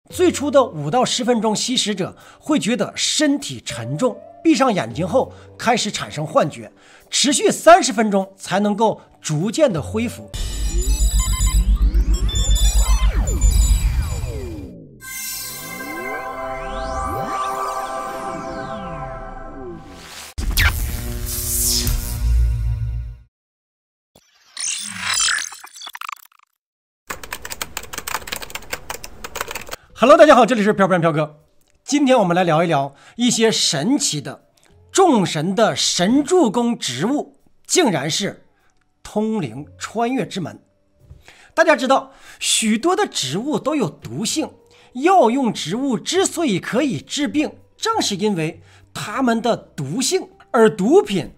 最初的5到10分钟，吸食者会觉得身体沉重，闭上眼睛后开始产生幻觉，持续30分钟才能够逐渐的恢复。Hello， 大家好，这里是飘飘飘哥。今天我们来聊一聊一些神奇的众神的神助攻植物，竟然是通灵穿越之门。大家知道，许多的植物都有毒性，药用植物之所以可以治病，正是因为它们的毒性。而毒品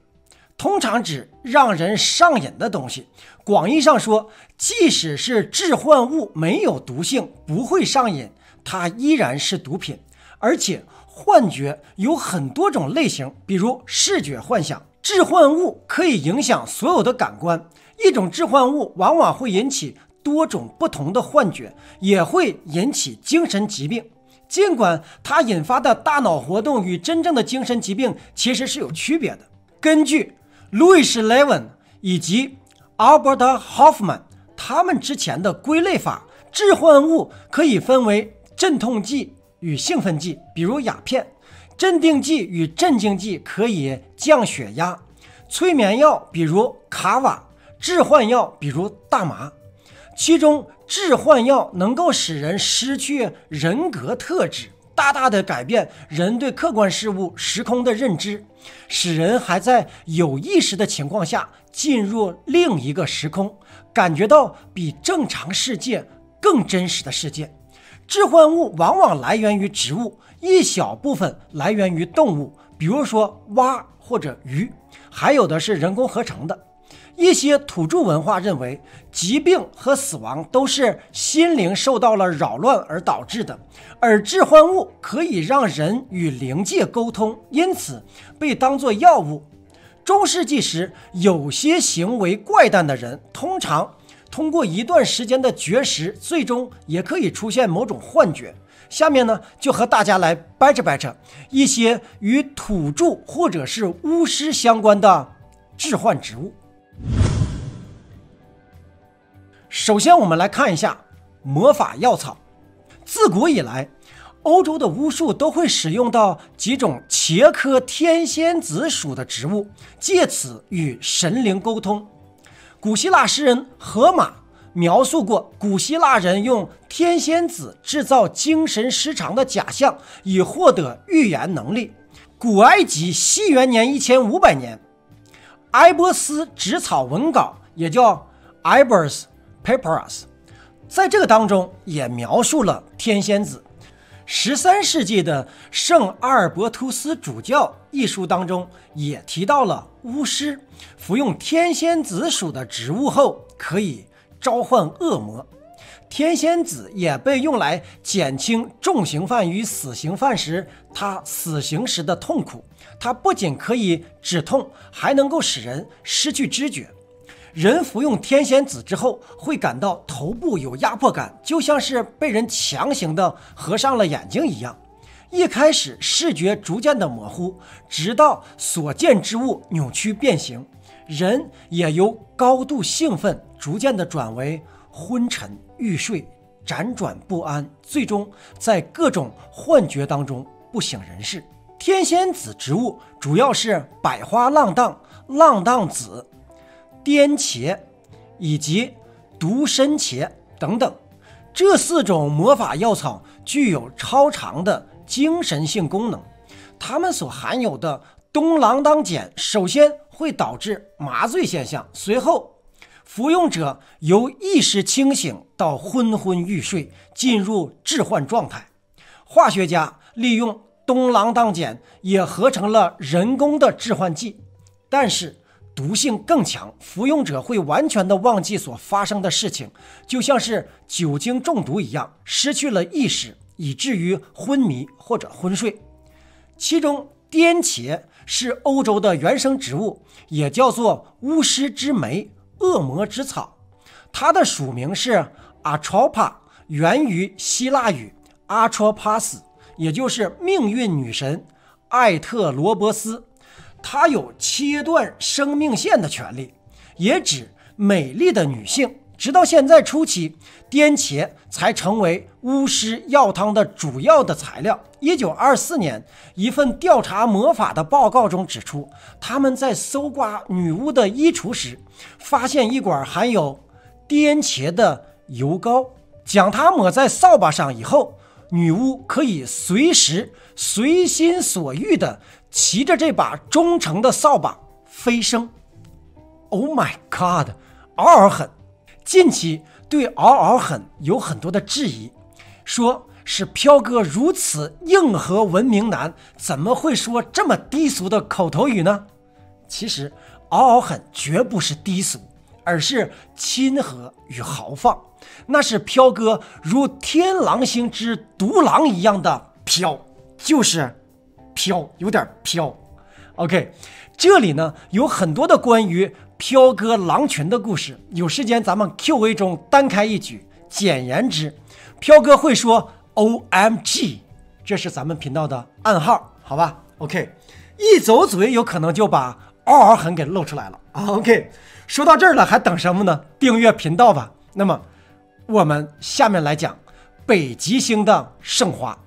通常指让人上瘾的东西。广义上说，即使是致幻物没有毒性，不会上瘾，它依然是毒品。而且幻觉有很多种类型，比如视觉幻想。致幻物可以影响所有的感官，一种致幻物往往会引起多种不同的幻觉，也会引起精神疾病。尽管它引发的大脑活动与真正的精神疾病其实是有区别的。根据路易斯·莱文以及阿伯特·霍夫曼他们之前的归类法，致幻物可以分为镇痛剂与兴奋剂，比如鸦片；镇定剂与镇静剂可以降血压；催眠药比如卡瓦；致幻药比如大麻。其中致幻药能够使人失去人格特质，大大的改变人对客观事物时空的认知，使人还在有意识的情况下进入另一个时空，感觉到比正常世界更真实的世界。致幻物往往来源于植物，一小部分来源于动物，比如说蛙或者鱼，还有的是人工合成的。一些土著文化认为，疾病和死亡都是心灵受到了扰乱而导致的，而致幻物可以让人与灵界沟通，因此被当作药物。中世纪时，有些行为怪诞的人通常通过一段时间的绝食，最终也可以出现某种幻觉。下面呢，就和大家来掰扯掰扯一些与土著或者是巫师相关的致幻植物。首先我们来看一下魔法药草。自古以来，欧洲的巫术都会使用到几种茄科天仙子属的植物，借此与神灵沟通。古希腊诗人荷马描述过古希腊人用天仙子制造精神失常的假象，以获得预言能力。古埃及西元年1500年，埃波斯纸草文稿，也叫 Ibers Papyrus， 在这个当中也描述了天仙子。13世纪的圣阿尔伯图斯主教一书当中也提到了巫师服用天仙子属的植物后可以召唤恶魔。天仙子也被用来减轻重刑犯与死刑犯时他死刑时的痛苦。它不仅可以止痛，还能够使人失去知觉。人服用天仙子之后会感到头部有压迫感，就像是被人强行的合上了眼睛一样。一开始视觉逐渐的模糊，直到所见之物扭曲变形，人也由高度兴奋逐渐的转为昏沉欲睡，辗转不安，最终在各种幻觉当中不省人事。天仙子植物主要是百花浪荡、浪荡子、颠茄以及独参茄等等。这4种魔法药草具有超长的精神性功能，它们所含有的东郎当碱首先会导致麻醉现象，随后服用者由意识清醒到昏昏欲睡，进入致幻状态。化学家利用东郎当碱也合成了人工的致幻剂，但是毒性更强，服用者会完全的忘记所发生的事情，就像是酒精中毒一样，失去了意识，以至于昏迷或者昏睡。其中颠茄是欧洲的原生植物，也叫做巫师之梅、恶魔之草。它的属名是 Atropa， 源于希腊语阿戳帕斯，也就是命运女神艾特罗波斯，她有切断生命线的权利，也指美丽的女性。直到现在初期，颠茄才成为巫师药汤的主要的材料。1924年，一份调查魔法的报告中指出，他们在搜刮女巫的衣橱时，发现一管含有颠茄的油膏，将它抹在扫把上以后，女巫可以随时随心所欲地骑着这把忠诚的扫把飞升。Oh my god， 嗷嗷狠！近期对嗷嗷狠有很多的质疑，说是飘哥如此硬核文明男，怎么会说这么低俗的口头语呢？其实嗷嗷狠绝不是低俗，而是亲和与豪放，那是飘哥如天狼星之独狼一样的飘，就是飘，有点飘。OK， 这里呢有很多的关于飘哥狼群的故事，有时间咱们 Q&A 中单开一局。简言之，飘哥会说 OMG， 这是咱们频道的暗号，好吧 ？OK， 一走嘴有可能就把嗷嗷狠给露出来了。OK， 说到这儿了，还等什么呢？订阅频道吧。那么我们下面来讲北极星的圣花。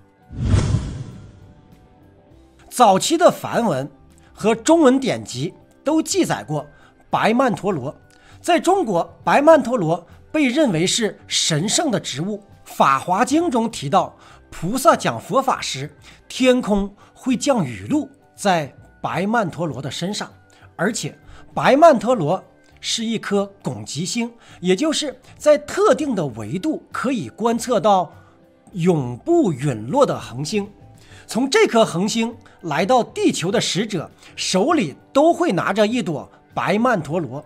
早期的梵文和中文典籍都记载过白曼陀罗。在中国，白曼陀罗被认为是神圣的植物。法华经中提到，菩萨讲佛法时，天空会降雨露在白曼陀罗的身上，而且白曼陀罗是一颗汞极星，也就是在特定的维度可以观测到永不陨落的恒星。从这颗恒星来到地球的使者手里都会拿着一朵白曼陀罗。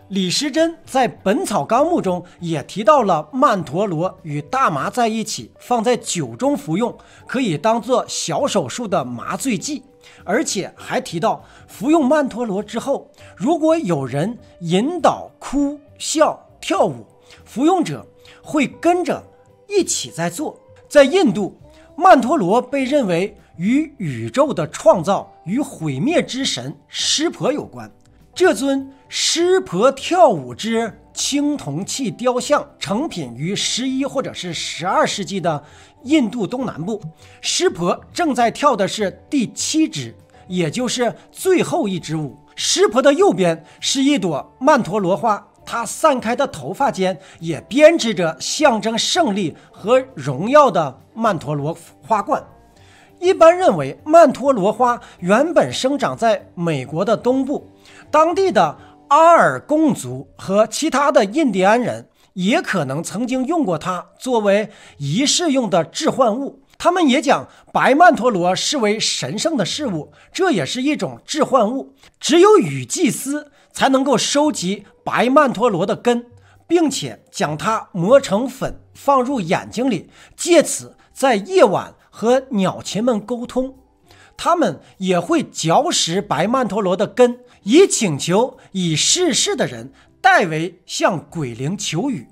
李时珍在《本草纲目》中也提到了曼陀罗与大麻在一起放在酒中服用，可以当做小手术的麻醉剂，而且还提到服用曼陀罗之后，如果有人引导哭笑跳舞，服用者会跟着一起在做。在印度，曼陀罗被认为与宇宙的创造与毁灭之神湿婆有关。这尊湿婆跳舞之青铜器雕像成品于11或者是12世纪的印度东南部。湿婆正在跳的是第7支，也就是最后一支舞。湿婆的右边是一朵曼陀罗花，它散开的头发间也编织着象征胜利和荣耀的曼陀罗花冠。一般认为，曼陀罗花原本生长在美国的东部，当地的阿尔贡族和其他的印第安人也可能曾经用过它作为仪式用的致幻物。他们也将白曼陀罗视为神圣的事物，这也是一种致幻物。只有雨祭司才能够收集白曼陀罗的根，并且将它磨成粉放入眼睛里，借此在夜晚和鸟禽们沟通。他们也会嚼食白曼陀罗的根，以请求已逝世的人代为向鬼灵求雨。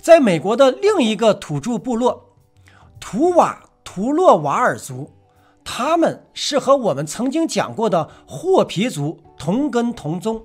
在美国的另一个土著部落图瓦图洛瓦尔族，他们是和我们曾经讲过的霍皮族同根同宗。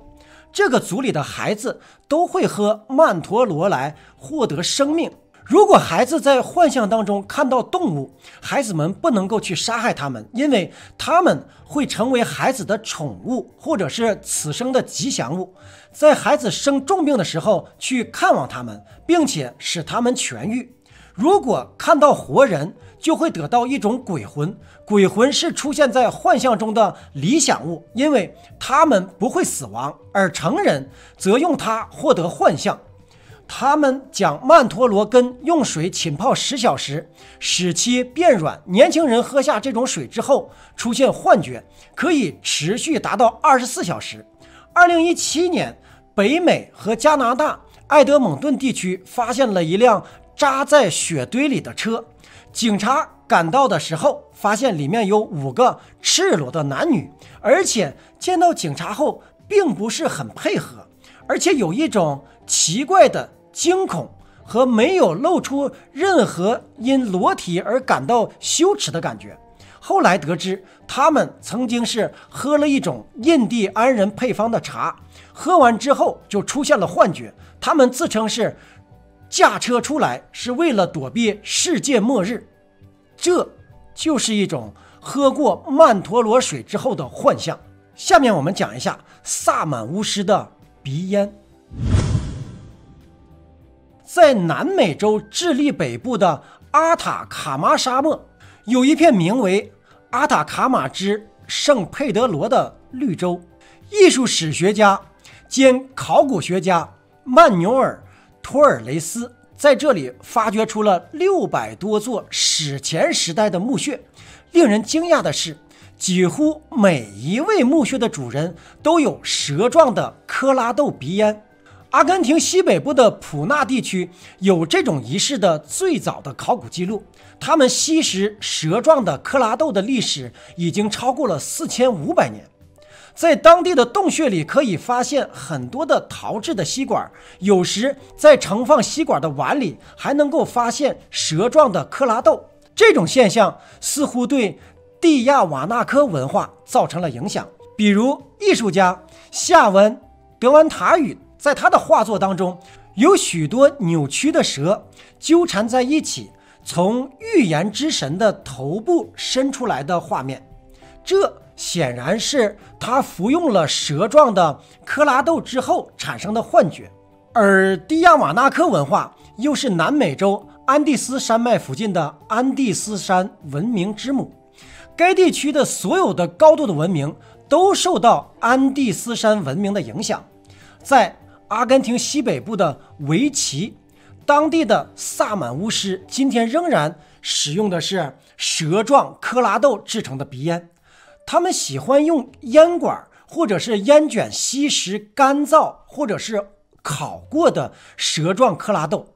这个族里的孩子都会喝曼陀罗来获得生命。如果孩子在幻象当中看到动物，孩子们不能够去杀害它们，因为它们会成为孩子的宠物，或者是此生的吉祥物。在孩子生重病的时候去看望他们，并且使他们痊愈。如果看到活人，就会得到一种鬼魂。鬼魂是出现在幻象中的理想物，因为他们不会死亡，而成人则用它获得幻象。他们将曼陀罗根用水浸泡10小时，使其变软。年轻人喝下这种水之后出现幻觉，可以持续达到24小时。2017年，北美和加拿大埃德蒙顿地区发现了一辆扎在雪堆里的车，警察赶到的时候发现里面有5个赤裸的男女，而且见到警察后并不是很配合，而且有一种奇怪的惊恐和没有露出任何因裸体而感到羞耻的感觉。后来得知，他们曾经是喝了一种印第安人配方的茶，喝完之后就出现了幻觉。他们自称是驾车出来，是为了躲避世界末日。这就是一种喝过曼陀罗水之后的幻象。下面我们讲一下萨满巫师的鼻烟。在南美洲智利北部的阿塔卡马沙漠，有一片名为阿塔卡马之圣佩德罗的绿洲。艺术史学家兼考古学家曼纽尔·托尔雷斯在这里发掘出了600多座史前时代的墓穴。令人惊讶的是，几乎每一位墓穴的主人都有蛇状的科拉豆鼻烟。阿根廷西北部的普纳地区有这种仪式的最早的考古记录，他们吸食蛇状的科拉豆的历史已经超过了4500年。在当地的洞穴里可以发现很多的陶制的吸管，有时在盛放吸管的碗里还能够发现蛇状的科拉豆。这种现象似乎对蒂亚瓦纳科文化造成了影响。比如艺术家夏文·德完塔语在他的画作当中有许多扭曲的蛇纠缠在一起，从预言之神的头部伸出来的画面。这显然是他服用了蛇状的科拉豆之后产生的幻觉。而蒂亚瓦纳科文化又是南美洲安第斯山脉附近的安第斯山文明之母，该地区的所有的高度的文明都受到安第斯山文明的影响。在阿根廷西北部的维奇，当地的萨满巫师今天仍然使用的是蛇状科拉豆制成的鼻烟。他们喜欢用烟管或者是烟卷吸食干燥或者是烤过的蛇状科拉豆。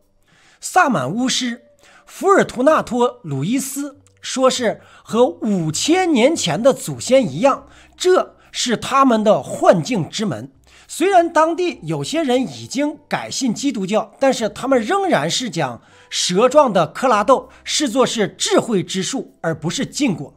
萨满巫师福尔图纳托·鲁伊斯说是和5000年前的祖先一样，这是他们的幻境之门。虽然当地有些人已经改信基督教，但是他们仍然是将蛇状的科拉豆视作是智慧之树，而不是禁果。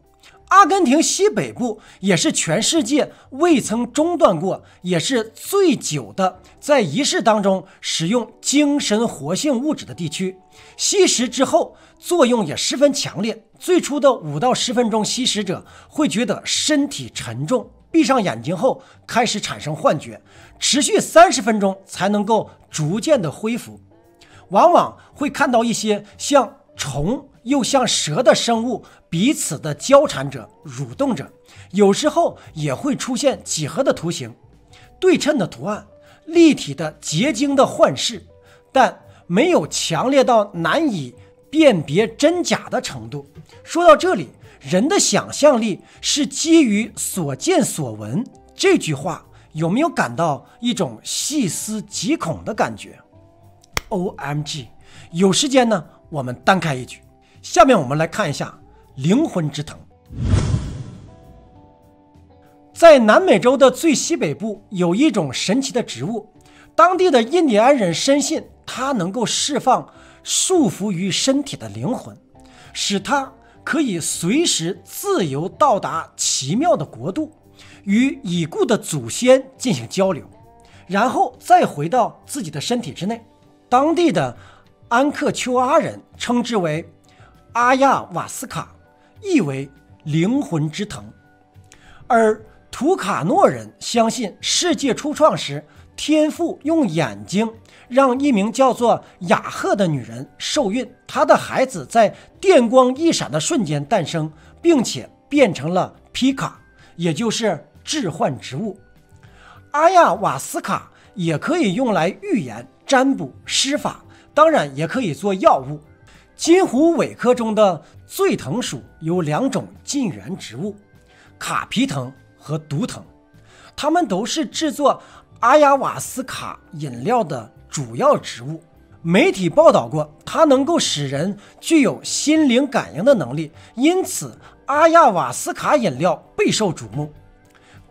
阿根廷西北部也是全世界未曾中断过，也是最久的在仪式当中使用精神活性物质的地区。吸食之后作用也十分强烈，最初的5到10分钟，吸食者会觉得身体沉重，闭上眼睛后开始产生幻觉，持续30分钟才能够逐渐的恢复。往往会看到一些像虫又像蛇的生物彼此的交缠着、蠕动着，有时候也会出现几何的图形、对称的图案、立体的结晶的幻视，但没有强烈到难以辨别真假的程度。说到这里，人的想象力是基于所见所闻，这句话有没有感到一种细思极恐的感觉？ OMG， 有时间呢我们单开一局。下面我们来看一下灵魂之藤。在南美洲的最西北部有一种神奇的植物，当地的印第安人深信它能够释放束缚于身体的灵魂，使它可以随时自由到达奇妙的国度，与已故的祖先进行交流，然后再回到自己的身体之内。当地的安克丘阿人称之为阿亚瓦斯卡，意为灵魂之藤。而图卡诺人相信世界初创时，天父用眼睛让一名叫做雅赫的女人受孕，她的孩子在电光一闪的瞬间诞生，并且变成了皮卡，也就是致幻植物。阿亚瓦斯卡也可以用来预言、占卜、施法，当然也可以做药物。金虎尾科中的醉藤属有2种近缘植物，卡皮藤和毒藤，它们都是制作阿亚瓦斯卡饮料的主要植物。媒体报道过，它能够使人具有心灵感应的能力，因此阿亚瓦斯卡饮料备受瞩目。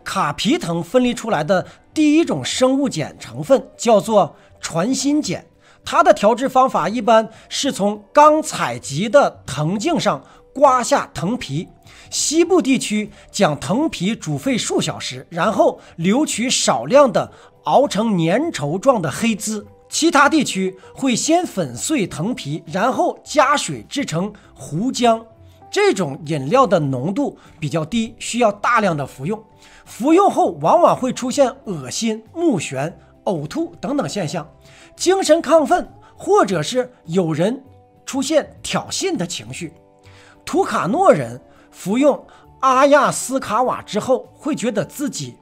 卡皮藤分离出来的第一种生物碱成分叫做传心碱，它的调制方法一般是从刚采集的藤茎上刮下藤皮，西部地区将藤皮煮沸数小时，然后留取少量的熬成粘稠状的黑汁。其他地区会先粉碎藤皮，然后加水制成糊浆。这种饮料的浓度比较低，需要大量的服用。服用后往往会出现恶心、目眩、呕吐等等现象，精神亢奋，或者是有人出现挑衅的情绪。图卡诺人服用阿亚斯卡瓦之后，会觉得自己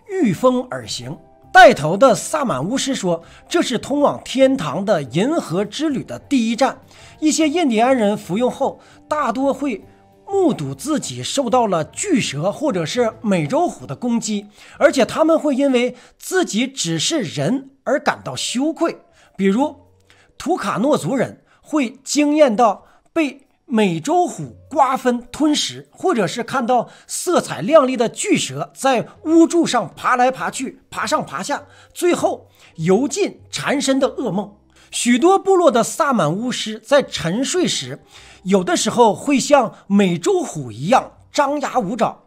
御风而行。带头的萨满巫师说，这是通往天堂的银河之旅的第一站。一些印第安人服用后，大多会目睹自己受到了巨蛇或者是美洲虎的攻击，而且他们会因为自己只是人而感到羞愧。比如图卡诺族人会惊艳到被美洲虎瓜分吞食，或者是看到色彩亮丽的巨蛇在屋柱上爬来爬去，爬上爬下，最后油尽缠身的噩梦。许多部落的萨满巫师在沉睡时，有的时候会像美洲虎一样张牙舞爪。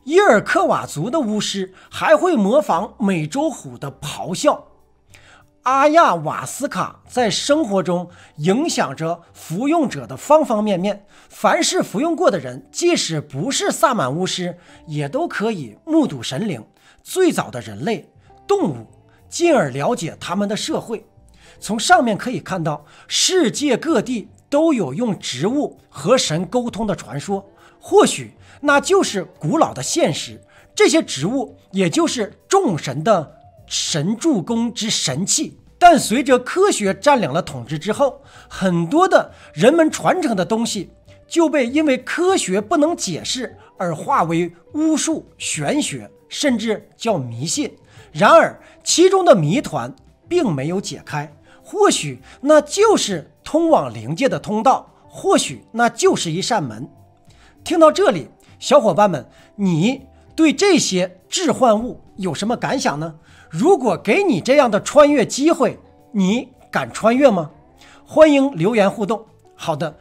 伊尔克瓦族的巫师还会模仿美洲虎的咆哮。阿亚瓦斯卡在生活中影响着服用者的方方面面，凡是服用过的人，即使不是萨满巫师，也都可以目睹神灵、最早的人类、动物，进而了解他们的社会。从上面可以看到，世界各地都有用植物和神沟通的传说，或许那就是古老的现实。这些植物也就是众神的神助攻之神器。但随着科学占领了统治之后，很多的人们传承的东西就被因为科学不能解释而化为巫术、玄学，甚至叫迷信。然而其中的谜团并没有解开，或许那就是通往灵界的通道，或许那就是一扇门。听到这里，小伙伴们，你对这些致幻物有什么感想呢？如果给你这样的穿越机会，你敢穿越吗？欢迎留言互动。好的，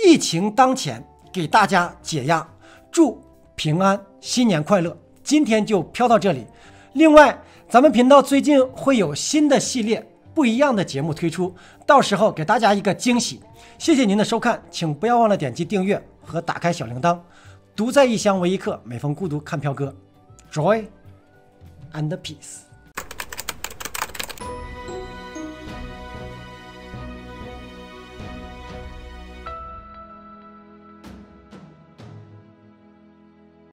疫情当前，给大家解压，祝平安，新年快乐。今天就飘到这里。另外，咱们频道最近会有新的系列不一样的节目推出，到时候给大家一个惊喜。谢谢您的收看，请不要忘了点击订阅和打开小铃铛。独在异乡为异客，每逢孤独看飘哥， Joy and Peace。